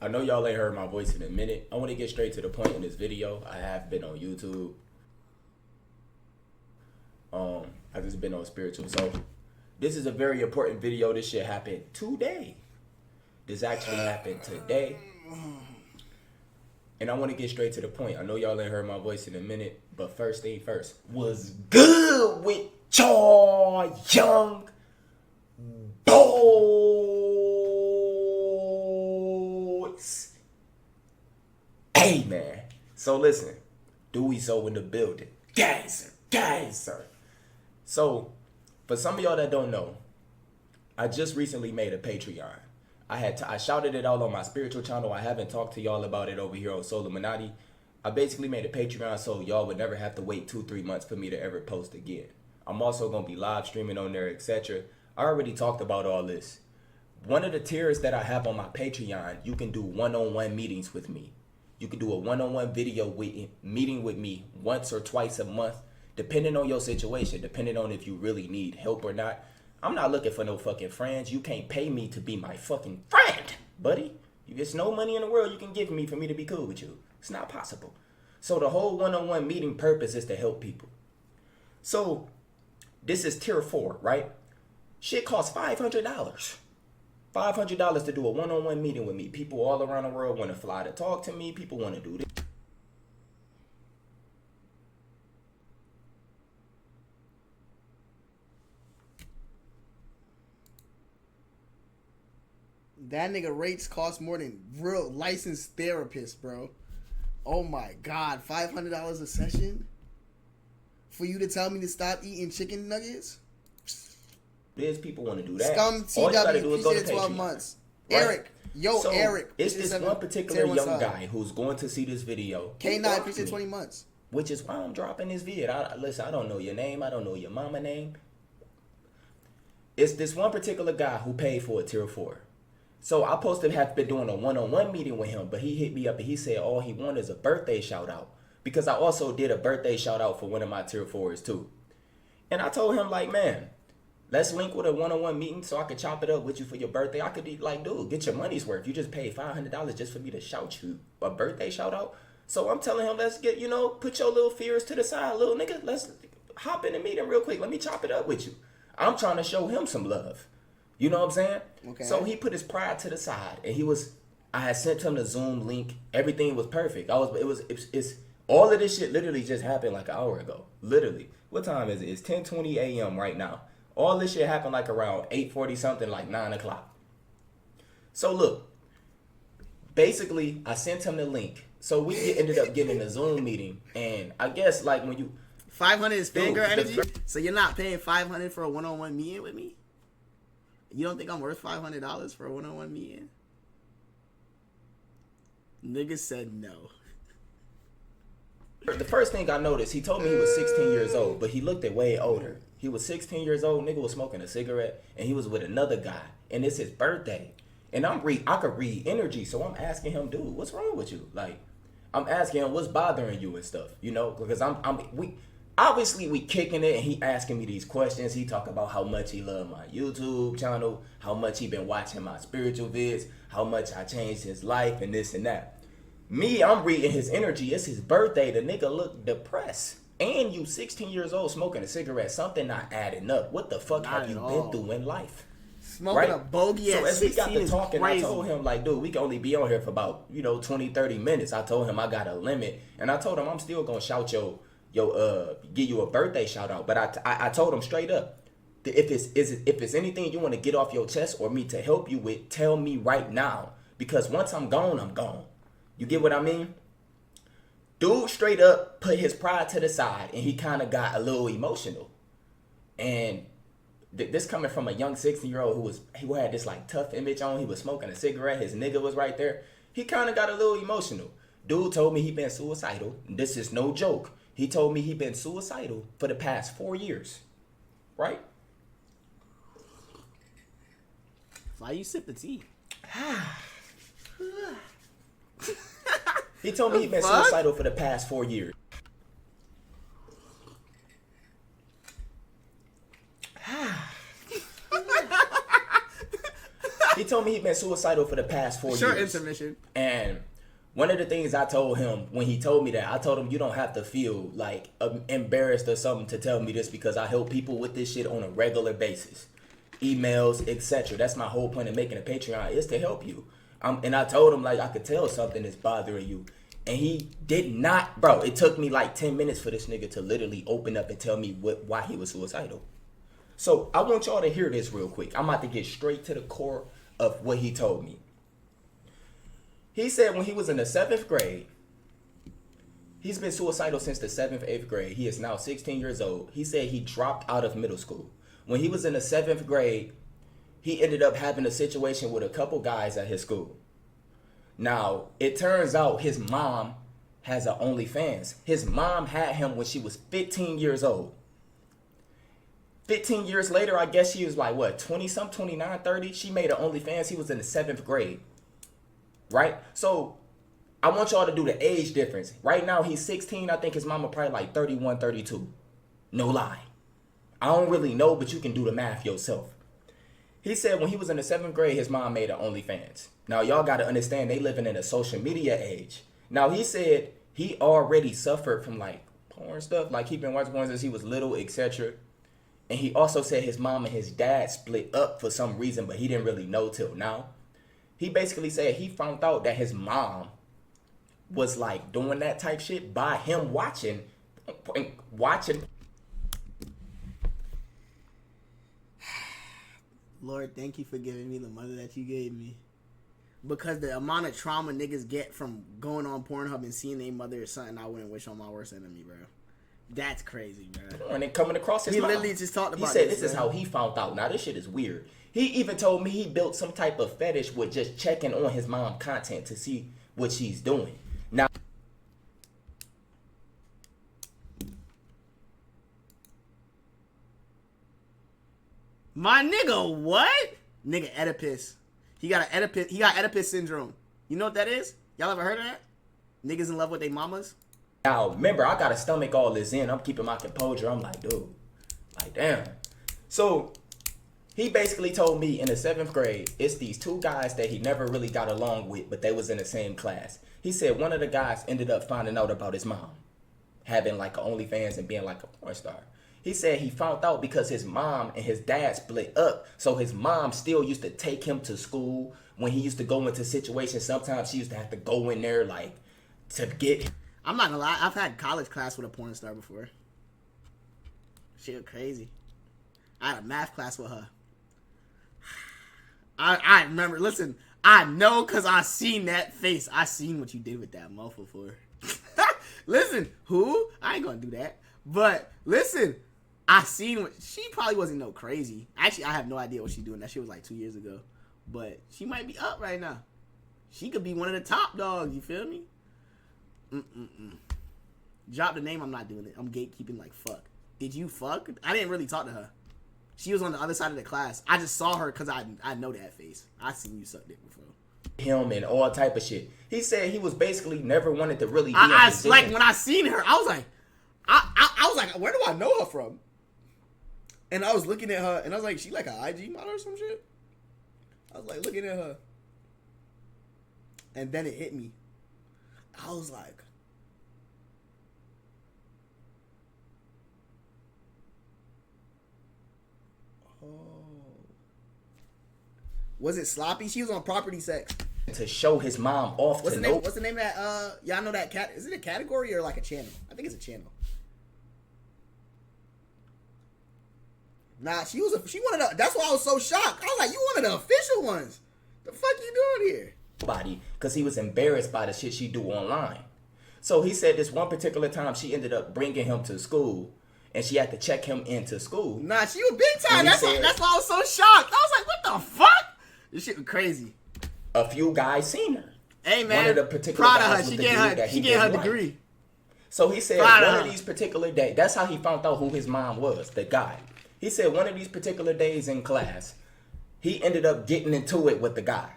I know y'all ain't heard my voice in a minute. I want to get straight to the point in this video. I have been on YouTube. I just been on spiritual. So this is a very important video. This shit happened today. This actually happened today. And I want to get straight to the point. I know y'all ain't heard my voice in a minute, but first thing first. What's good with y'all young boys? Hey man. So listen. Dewey So in the building. Gangster. So for some of y'all that don't know, I just recently made a Patreon. I shouted it out on my spiritual channel. I haven't talked to y'all about it over here on SoLLUMINATI. I basically made a Patreon so y'all would never have to wait 2-3 months for me to ever post again. I'm also going to be live streaming on there, etc. I already talked about all this. One of the tiers that I have on my Patreon, you can do one-on-one meetings with me. You can do a one-on-one video meeting with me once or twice a month, depending on your situation, depending on if you really need help or not. I'm not looking for no fucking friends. You can't pay me to be my fucking friend, buddy. There's no money in the world you can give me for me to be cool with you. It's not possible. So the whole one-on-one meeting purpose is to help people. So this is tier 4, right? Shit costs $500. $500 to do a one-on-one meeting with me. People all around the world want to fly to talk to me. People want to do this. That nigga rates cost more than real licensed therapists, bro. Oh my god, $500 a session? For you to tell me to stop eating chicken nuggets? There's people want to do that. Scum TW, appreciate 12 months. Right? Eric, so Eric. It's this one particular young guy who's going to see this video. K9, appreciate 20 months. Which is why I'm dropping this vid. Listen, I don't know your name. I don't know your mama name. It's this one particular guy who paid for a tier 4. So I supposed to have been doing a one-on-one meeting with him, but he hit me up and he said all he wanted is a birthday shout out. Because I also did a birthday shout out for one of my tier 4s too. And I told him like, man, let's link with a one-on-one meeting so I could chop it up with you for your birthday. I could be like, dude, get your money's worth. You just paid $500 just for me to shout you a birthday shout out. So I'm telling him, let's get, put your little fears to the side, little nigga. Let's hop in the meeting real quick. Let me chop it up with you. I'm trying to show him some love. You know what I'm saying? Okay. So he put his pride to the side, and I had sent him the Zoom link. Everything was perfect. It's all of this shit literally just happened like an hour ago. Literally. What time is it? It's 10:20 a.m. right now. All this shit happened like around 8:40 something, like 9 o'clock. So look, basically I sent him the link. So we ended up getting a Zoom meeting, and I guess like when you 500 is fangirl energy. So you're not paying 500 for a one-on-one meeting with me? You don't think I'm worth $500 for a one-on-one meeting? Nigga said no. The first thing I noticed, he told me he was 16 years old, but he looked at way older. He was 16 years old, nigga was smoking a cigarette, and he was with another guy, and it's his birthday. And I could read energy, so I'm asking him, dude, what's wrong with you? Like, I'm asking him, what's bothering you and stuff, because obviously we kicking it, and he asking me these questions. He talk about how much he loved my YouTube channel, how much he been watching my spiritual vids, how much I changed his life, and this and that. Me, I'm reading his energy. It's his birthday. The nigga look depressed. And you 16 years old smoking a cigarette. Something not adding up. What the fuck have you been through in life? Smoking a bogey at 16 is crazy. So as we got to talking, I told him like, dude, we can only be on here for about, 20-30 minutes. I told him I got a limit. And I told him I'm still going to shout give you a birthday shout out. But I told him straight up, if it's anything you want to get off your chest or me to help you with, tell me right now. Because once I'm gone, I'm gone. You get what I mean? Dude straight up put his pride to the side and he kind of got a little emotional. And this coming from a young 16-year-old who had this like tough image on. He was smoking a cigarette. His nigga was right there. He kind of got a little emotional. Dude told me he been suicidal. This is no joke. He told me he been suicidal for the past 4 years. Right? Why you sip the tea? He told me he been suicidal for the past 4 years. He told me he'd been suicidal for the past 4 years. Short intermission. And one of the things I told him when he told me that, I told him, you don't have to feel like embarrassed or something to tell me this, because I help people with this shit on a regular basis. Emails, etc. That's my whole point of making a Patreon, is to help you. And I told him, like, I could tell something is bothering you. And he did not, bro. It took me like 10 minutes for this nigga to literally open up and tell me why he was suicidal. So I want y'all to hear this real quick. I'm about to get straight to the core of what he told me. He said when he was in the 7th grade, he's been suicidal since the 7th, 8th grade. He is now 16 years old. He said he dropped out of middle school. When he was in the 7th grade, he ended up having a situation with a couple guys at his school. Now, it turns out his mom has an OnlyFans. His mom had him when she was 15 years old. 15 years later, I guess she was like, what, 20-something, 29, 30? She made an OnlyFans. He was in the 7th grade. Right? So, I want y'all to do the age difference. Right now, he's 16. I think his mama probably like 31, 32. No lie. I don't really know, but you can do the math yourself. He said when he was in the 7th grade, his mom made an OnlyFans. Now, y'all got to understand, they living in a social media age. Now, he said he already suffered from, like, porn stuff. Like, he been watching porn since he was little, etc. And he also said his mom and his dad split up for some reason, but he didn't really know till now. He basically said he found out that his mom was, like, doing that type shit by him watching. Lord, thank you for giving me the mother that you gave me. Because the amount of trauma niggas get from going on Pornhub and seeing their mother is something I wouldn't wish on my worst enemy, bro. That's crazy, bro. And then coming across his mom. He literally just talked about He said this is how he found out. Now, this shit is weird. He even told me he built some type of fetish with just checking on his mom content to see what she's doing. Now, my nigga, what? Nigga, Oedipus. He got Oedipus syndrome. You know what that is? Y'all ever heard of that? Niggas in love with their mamas? now, remember, I got to stomach all this in. I'm keeping my composure. I'm like, dude, like, damn. So, he basically told me in the 7th grade, it's these two guys that he never really got along with, but they was in the same class. He said one of the guys ended up finding out about his mom having like an OnlyFans and being like a porn star. He said he found out because his mom and his dad split up. So his mom still used to take him to school. When he used to go into situations, sometimes she used to have to go in there like to get. I'm not gonna lie, I've had college class with a porn star before. Shit was crazy. I had a math class with her. I remember, listen, I know because I seen that face. I seen what you did with that muffle for. Listen, who? I ain't gonna do that. But listen, I seen what she probably wasn't no crazy. Actually, I have no idea what she's doing. That shit was like 2 years ago. But she might be up right now. She could be one of the top dogs, you feel me? Drop the name, I'm not doing it. I'm gatekeeping like fuck. Did you fuck? I didn't really talk to her. She was on the other side of the class. I just saw her because I know that face. I seen you suck dick before. Him and all type of shit. He said he was basically never wanted to really be I like when I seen her, I was like, I was like, where do I know her from? And I was looking at her, and I was like, she like an IG model or some shit? I was like looking at her. And then it hit me. I was like, oh. Was it sloppy? She was on property sex. To show his mom off. What's the name? What's the name of that? Y'all know that cat? Is it a category or like a channel? I think it's a channel. Nah, she one of the. That's why I was so shocked. I was like, you one of the official ones. The fuck you doing here? Body, because he was embarrassed by the shit she do online. So he said this one particular time she ended up bringing him to school, and she had to check him into school. Nah, she was big time. That's why I was so shocked. I was like, what the fuck? This shit was crazy. A few guys seen her. Hey man, one of the particular proud guys of her. She get her degree. So he said one of these particular days. That's how he found out who his mom was. The guy. He said one of these particular days in class, he ended up getting into it with the guy.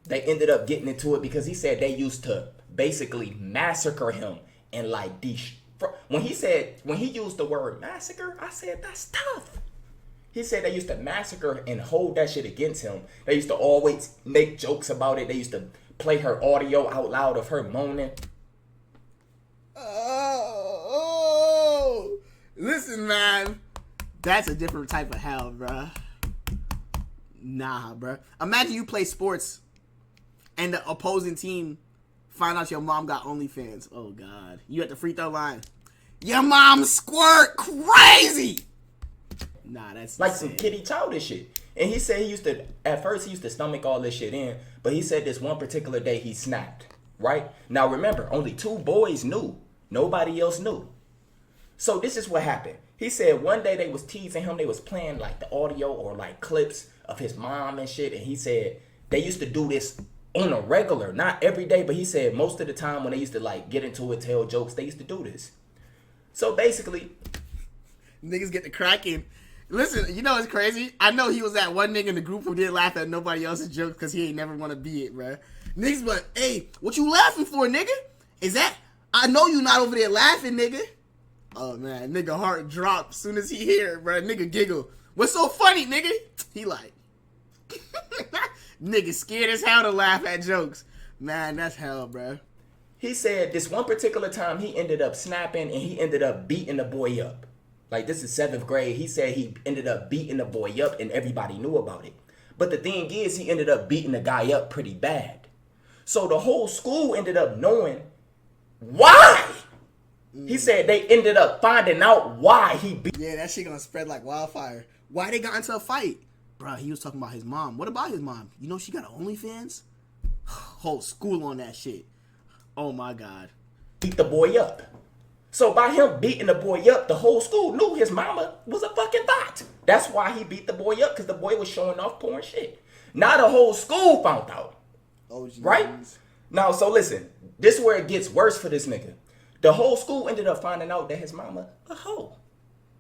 They ended up getting into it because he said they used to basically massacre him and like when he used the word massacre, I said that's tough. He said they used to massacre and hold that shit against him. They used to always make jokes about it. They used to play her audio out loud of her moaning. Oh, listen, man. That's a different type of hell, bruh. Nah, bruh. Imagine you play sports and the opposing team find out your mom got OnlyFans. Oh, God. You at the free throw line. Your mom squirt crazy. Nah, that's like insane. Some kitty childish shit. And he said at first he used to stomach all this shit in, but he said this one particular day he snapped, right? Now remember, only 2 boys knew. Nobody else knew. So this is what happened. He said one day they was teasing him. They was playing like the audio or like clips of his mom and shit. And he said they used to do this on a regular, not every day, but he said most of the time when they used to like get into it, tell jokes, they used to do this. So basically, niggas get the cracking. Listen, you know what's crazy? I know he was that one nigga in the group who didn't laugh at nobody else's jokes because he ain't never want to be it, bruh. Niggas be like, hey, what you laughing for, nigga? Is that, I know you not over there laughing, nigga. Oh, man, nigga heart dropped as soon as he hear it, bruh. Nigga giggle. What's so funny, nigga? He like, nigga scared as hell to laugh at jokes. Man, that's hell, bruh. He said this one particular time he ended up snapping and he ended up beating the boy up. Like, this is 7th grade. He said he ended up beating the boy up and everybody knew about it. But the thing is, he ended up beating the guy up pretty bad. So the whole school ended up knowing why. He said they ended up finding out why he beat. Yeah, that shit gonna spread like wildfire. Why they got into a fight? Bruh, he was talking about his mom. What about his mom? You know she got OnlyFans? Whole school on that shit. Oh my God. Beat the boy up. So by him beating the boy up, the whole school knew his mama was a fucking thot. That's why he beat the boy up, because the boy was showing off porn shit. Now the whole school found out. Oh, geez. Right? Now, so listen. This is where it gets worse for this nigga. The whole school ended up finding out that his mama a hoe.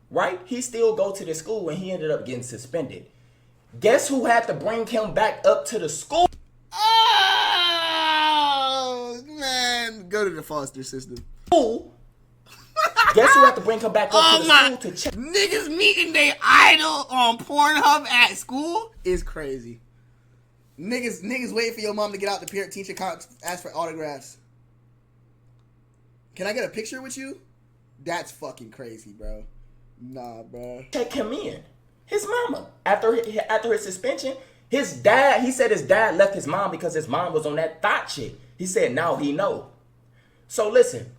Right? He still go to the school and he ended up getting suspended. Guess who had to bring him back up to the school? Oh, man. Go to the foster system. Guess who had to bring him back up to the school to check? Niggas meeting they idol on Pornhub at school is crazy. Niggas waiting for your mom to get out the parent teacher ask for autographs. Can I get a picture with you? That's fucking crazy, bro. Nah, bro. Check him in. His mama. After his suspension, his dad, he said his dad left his mom because his mom was on that thought shit. He said now he know. So listen,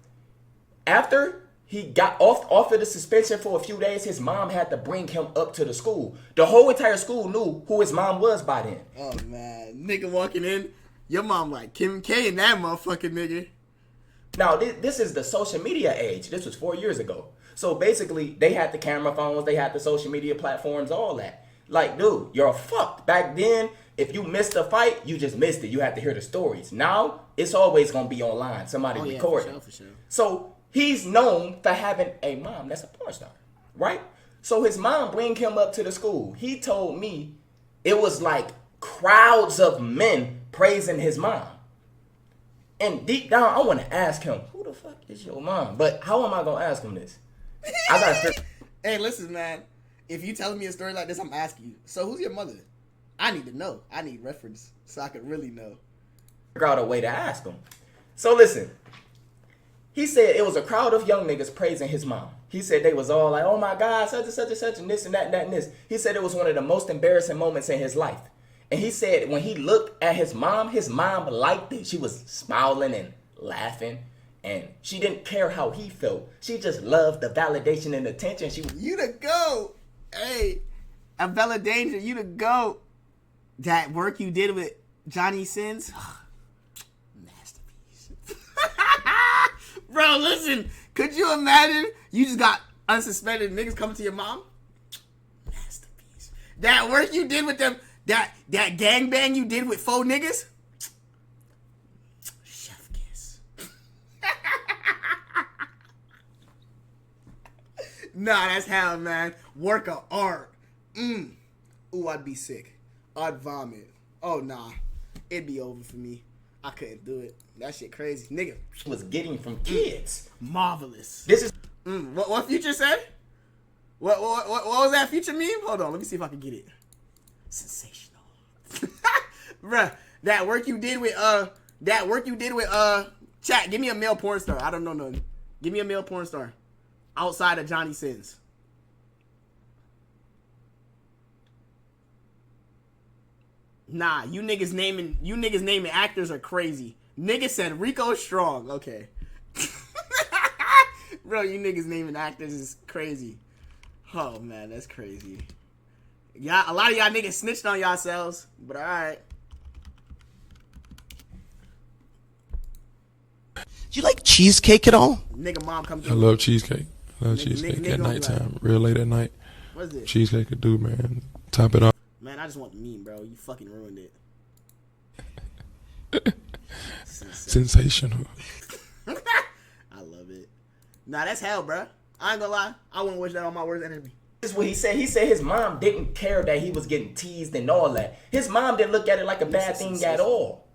after he got off of the suspension for a few days, his mom had to bring him up to the school. The whole entire school knew who his mom was by then. Oh, man. Nigga walking in, your mom like Kim K and that motherfucking nigga. Now, this is the social media age. This was 4 years ago. So basically, they had the camera phones, they had the social media platforms, all that. Like, dude, you're fucked. Back then, if you missed a fight, you just missed it. You had to hear the stories. Now, it's always going to be online. Somebody recording. For sure. So he's known for having a mom that's a porn star, right? So his mom bring him up to the school. He told me it was like crowds of men praising his mom. And deep down, I want to ask him, who the fuck is your mom? But how am I going to ask him this? I got to Hey, listen, man. If you telling me a story like this, I'm asking you. So who's your mother? I need to know. I need reference so I can really know. figure out a way to ask him. So listen. He said it was a crowd of young niggas praising his mom. He said they was all like, oh my God, such and such and such and this and that and that and this. He said it was one of the most embarrassing moments in his life. And he said when he looked at his mom liked it. She was smiling and laughing. And she didn't care how he felt. She just loved the validation and attention. You the GOAT. Hey, Bella Danger, you the GOAT. That work you did with Johnny Sins. Masterpiece. Bro, listen. Could you imagine you just got unsuspected niggas coming to your mom? Masterpiece. That work you did with them, that gangbang you did with 4 niggas? Chef kiss. Nah, that's hell, man. Work of art. Ooh, I'd be sick. I'd vomit. Oh, nah. It'd be over for me. I couldn't do it. That shit crazy. Nigga. Was getting from kids. Marvelous. This is... What Future said? What was that future meme? Hold on, let me see if I can get it. Sensational. Bruh, that work you did with chat, give me a male porn star. I don't know none. Give me a male porn star. Outside of Johnny Sins. Nah, you niggas naming actors are crazy. Niggas said Rico Strong. Okay. Bro, you niggas naming actors is crazy. Oh man, that's crazy. Yeah, a lot of y'all niggas snitched on yourselves, but alright. Do you like cheesecake at all? Nigga mom come through. I love cheesecake. I love cheesecake nigga at nighttime, real late at night. What's this? Cheesecake could do, man. Top it off. Man, I just want the meme, bro. You fucking ruined it. Sensational. I love it. Nah, that's hell, bro. I ain't gonna lie. I wouldn't wish that on my worst enemy. This is what he said. He said his mom didn't care that he was getting teased and all that. His mom didn't look at it like a bad thing at all.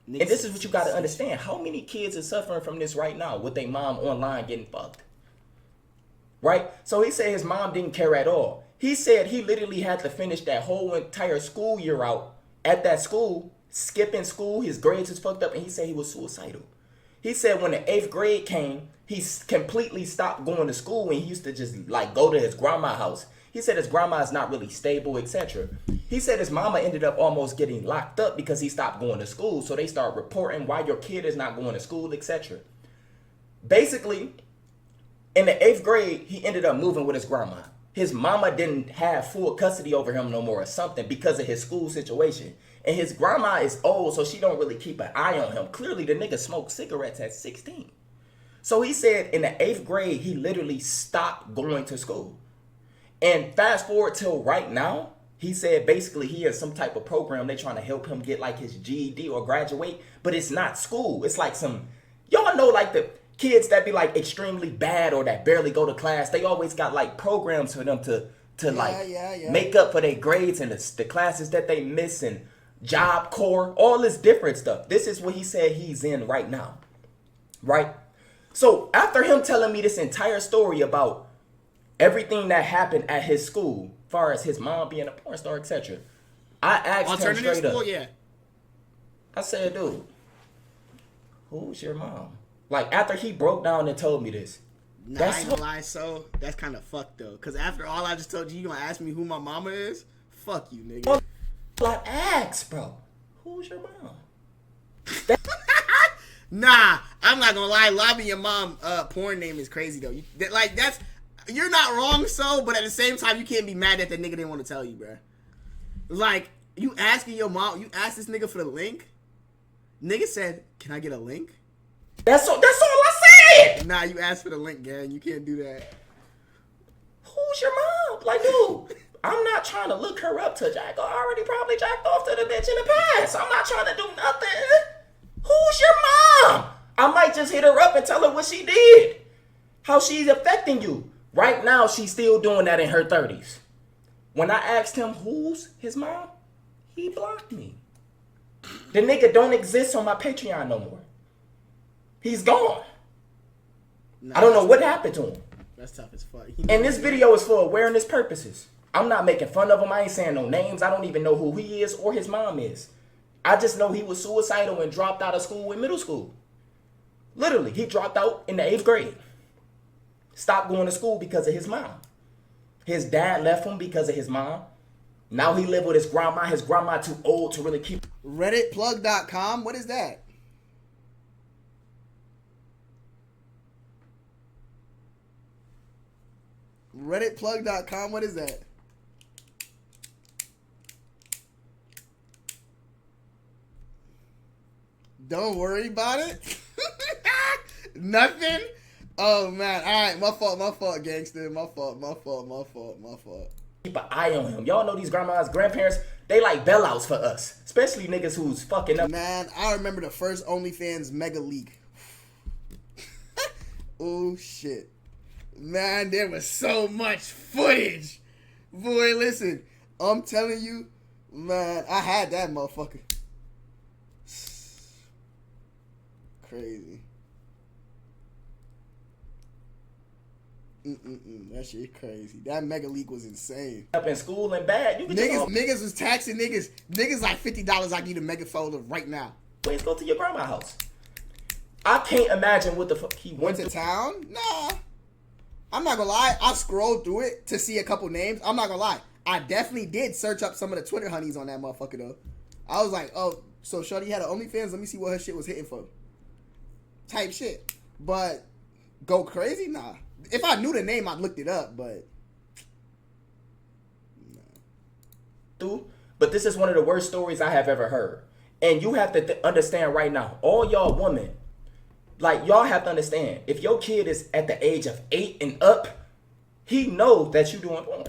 And this is what you got to understand. How many kids are suffering from this right now with their mom online getting fucked? Right? So he said his mom didn't care at all. He said he literally had to finish that whole entire school year out at that school, skipping school. His grades was fucked up, and he said he was suicidal. He said when the 8th grade came, he completely stopped going to school, and he used to just like go to his grandma's house. He said his grandma is not really stable, etc. He said his mama ended up almost getting locked up because he stopped going to school. So they start reporting why your kid is not going to school, etc. Basically, in the 8th grade, he ended up moving with his grandma. His mama didn't have full custody over him no more or something because of his school situation. And his grandma is old, so she don't really keep an eye on him. Clearly, the nigga smoked cigarettes at 16. So he said in the 8th grade, he literally stopped going to school. And fast forward till right now, he said basically he has some type of program. They trying to help him get like his GED or graduate, but it's not school. It's like some, y'all know like the kids that be like extremely bad or that barely go to class. They always got like programs for them to make up for their grades and the classes that they miss and Job Corps, all this different stuff. This is what he said he's in right now, right? So after him telling me this entire story about everything that happened at his school, as far as his mom being a porn star, etc., I asked him straight up. Yeah. I said, dude, who's your mom? Like, after he broke down and told me this. Nah, I ain't gonna lie, so that's kind of fucked, though. Because after all I just told you, you gonna ask me who my mama is? Fuck you, nigga. I asked, bro, who's your mom? Nah, I'm not gonna lie. Lobbing your mom porn name is crazy, though. You're not wrong, so, but at the same time, you can't be mad that the nigga didn't want to tell you, bro. Like, you asking your mom, you asked this nigga for the link? Nigga said, can I get a link? That's all I said! Nah, you asked for the link, gang. You can't do that. Who's your mom? Like, dude, I'm not trying to look her up to jack. I already probably jacked off to the bitch in the past. I'm not trying to do nothing. Who's your mom? I might just hit her up and tell her what she did. How she's affecting you. Right now, she's still doing that in her 30s. When I asked him who's his mom, he blocked me. The nigga don't exist on my Patreon no more. He's gone. I don't know what happened to him. That's tough as fuck. And this video is for awareness purposes. I'm not making fun of him. I ain't saying no names. I don't even know who he is or his mom is. I just know he was suicidal and dropped out of school in middle school. Literally, he dropped out in the 8th grade. Stopped going to school because of his mom. His dad left him because of his mom. Now he live with his grandma. His grandma too old to really keep. Redditplug.com? What is that? Redditplug.com? What is that? Don't worry about it. Nothing? Oh man, alright, my fault, gangster. My fault. Keep an eye on him. Y'all know these grandmas, grandparents, they like bailouts for us. Especially niggas who's fucking up. Man, I remember the first OnlyFans mega leak. Oh shit. Man, there was so much footage. Boy, listen, I'm telling you, man, I had that motherfucker. Crazy. That shit crazy. That mega leak was insane. Up in school and bad. Niggas was taxing niggas. Niggas like $50. I need a mega folder right now. Please go to your grandma's house. I can't imagine what the fuck he went to town. Nah, I'm not gonna lie. I scrolled through it to see a couple names. I'm not gonna lie. I definitely did search up some of the Twitter honeys on that motherfucker though. I was like, oh, so shorty had an OnlyFans. Let me see what her shit was hitting for. Type shit. But go crazy? Nah. If I knew the name, I'd looked it up, but no. But this is one of the worst stories I have ever heard. And you have to understand right now, all y'all women, like y'all have to understand, if your kid is at the age of 8 and up, he knows that you doing porn.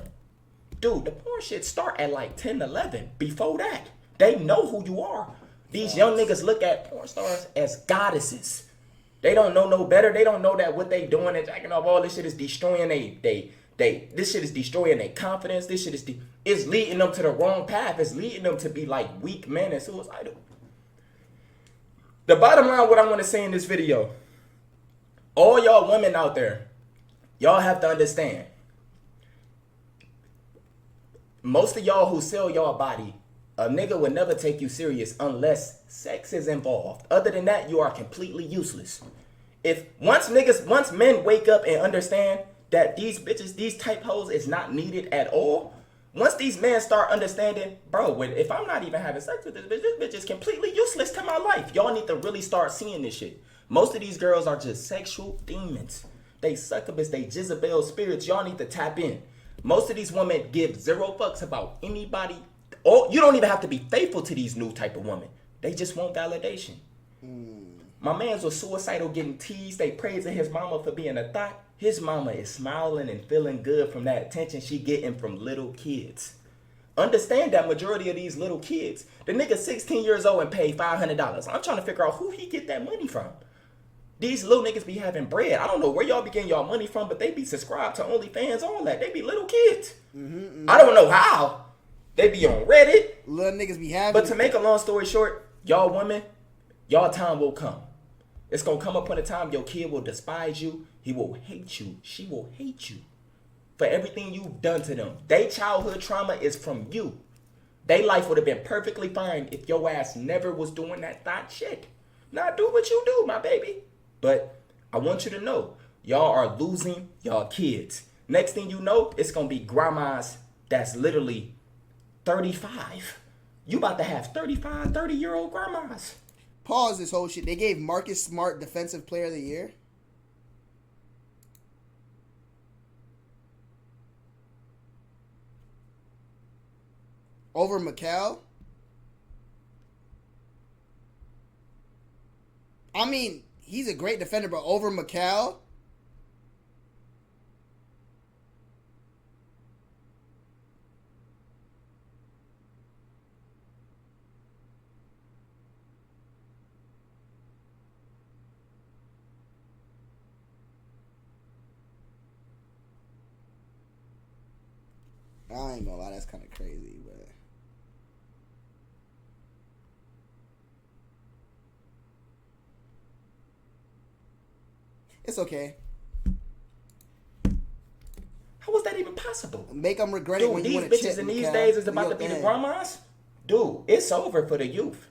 Dude, the porn shit start at like 10, 11. Before that, they know who you are. These young niggas look at porn stars as goddesses. They don't know no better. They don't know that what they doing and jacking off all this shit is destroying this shit is destroying their confidence. This shit is leading them to the wrong path. It's leading them to be like weak men and suicidal. The bottom line, what I want to say in this video, all y'all women out there, y'all have to understand. Most of y'all who sell y'all body, a nigga would never take you serious unless sex is involved. Other than that, you are completely useless. Once men wake up and understand that these bitches, these type hoes is not needed at all. Once these men start understanding, bro, if I'm not even having sex with this bitch is completely useless to my life. Y'all need to really start seeing this shit. Most of these girls are just sexual demons. They succubus, they Jezebel spirits. Y'all need to tap in. Most of these women give zero fucks about anybody. Or you don't even have to be faithful to these new type of women. They just want validation. My man's was suicidal, getting teased. They praising his mama for being a thought. His mama is smiling and feeling good from that attention she getting from little kids. Understand that majority of these little kids, the nigga 16 years old and paid $500. I'm trying to figure out who he get that money from. These little niggas be having bread. I don't know where y'all be getting y'all money from, but they be subscribed to OnlyFans, all that. They be little kids. I don't know how. They be on Reddit. Little niggas be having. But to make a long story short, y'all women, y'all time will come. It's going to come upon a time your kid will despise you. He will hate you. She will hate you for everything you've done to them. Their childhood trauma is from you. Their life would have been perfectly fine if your ass never was doing that thought shit. Now do what you do, my baby. But I want you to know, y'all are losing y'all kids. Next thing you know, it's going to be grandmas that's literally 35. You about to have 35, 30-year-old grandmas. Pause this whole shit. They gave Marcus Smart Defensive Player of the Year. Over Mikal. I mean, he's a great defender, but over Mikal. I ain't gonna lie, that's kind of crazy, but it's okay. How was that even possible? Make them regret it when you want to These bitches in these days is about to be the grandmas. Dude, it's over for the youth.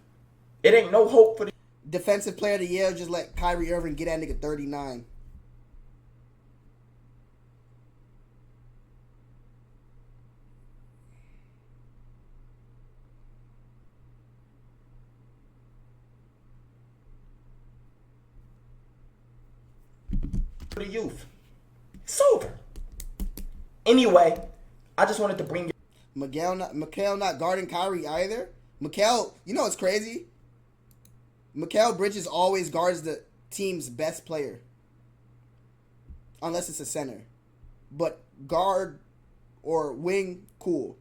It ain't no hope for the Defensive Player of the Year. Just let Kyrie Irving get that nigga 39. the youth. It's over. Anyway, I just wanted to bring Mikal not guarding Kyrie either. Mikal, you know what's crazy? Mikal Bridges always guards the team's best player. Unless it's a center. But guard or wing, cool.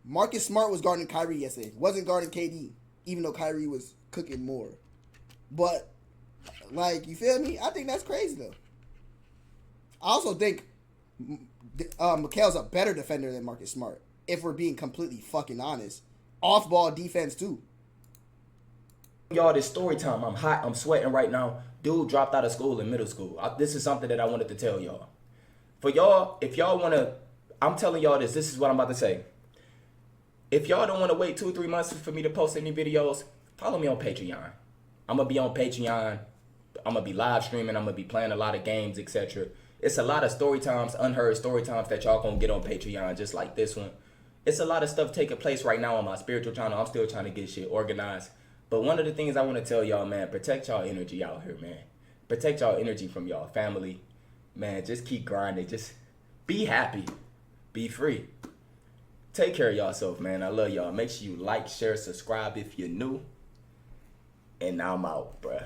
Marcus Smart was guarding Kyrie yesterday. Wasn't guarding KD. Even though Kyrie was cooking more. But, like, you feel me? I think that's crazy, though. I also think Mikal's a better defender than Marcus Smart. If we're being completely fucking honest. Off-ball defense, too. Y'all, this story time. I'm hot. I'm sweating right now. Dude dropped out of school in middle school. This is something that I wanted to tell y'all. For y'all, if y'all want to, I'm telling y'all this. This is what I'm about to say. If y'all don't want to wait 2-3 months for me to post any videos, follow me on Patreon. I'm going to be on Patreon. I'm going to be live streaming. I'm going to be playing a lot of games, etc. It's a lot of story times, unheard story times that y'all going to get on Patreon, just like this one. It's a lot of stuff taking place right now on my spiritual channel. I'm still trying to get shit organized. But one of the things I want to tell y'all, man, protect y'all energy out here, man. Protect y'all energy from y'all family. Man, just keep grinding. Just be happy. Be free. Take care of yourself, man. I love y'all. Make sure you like, share, subscribe if you're new. And I'm out, bruh.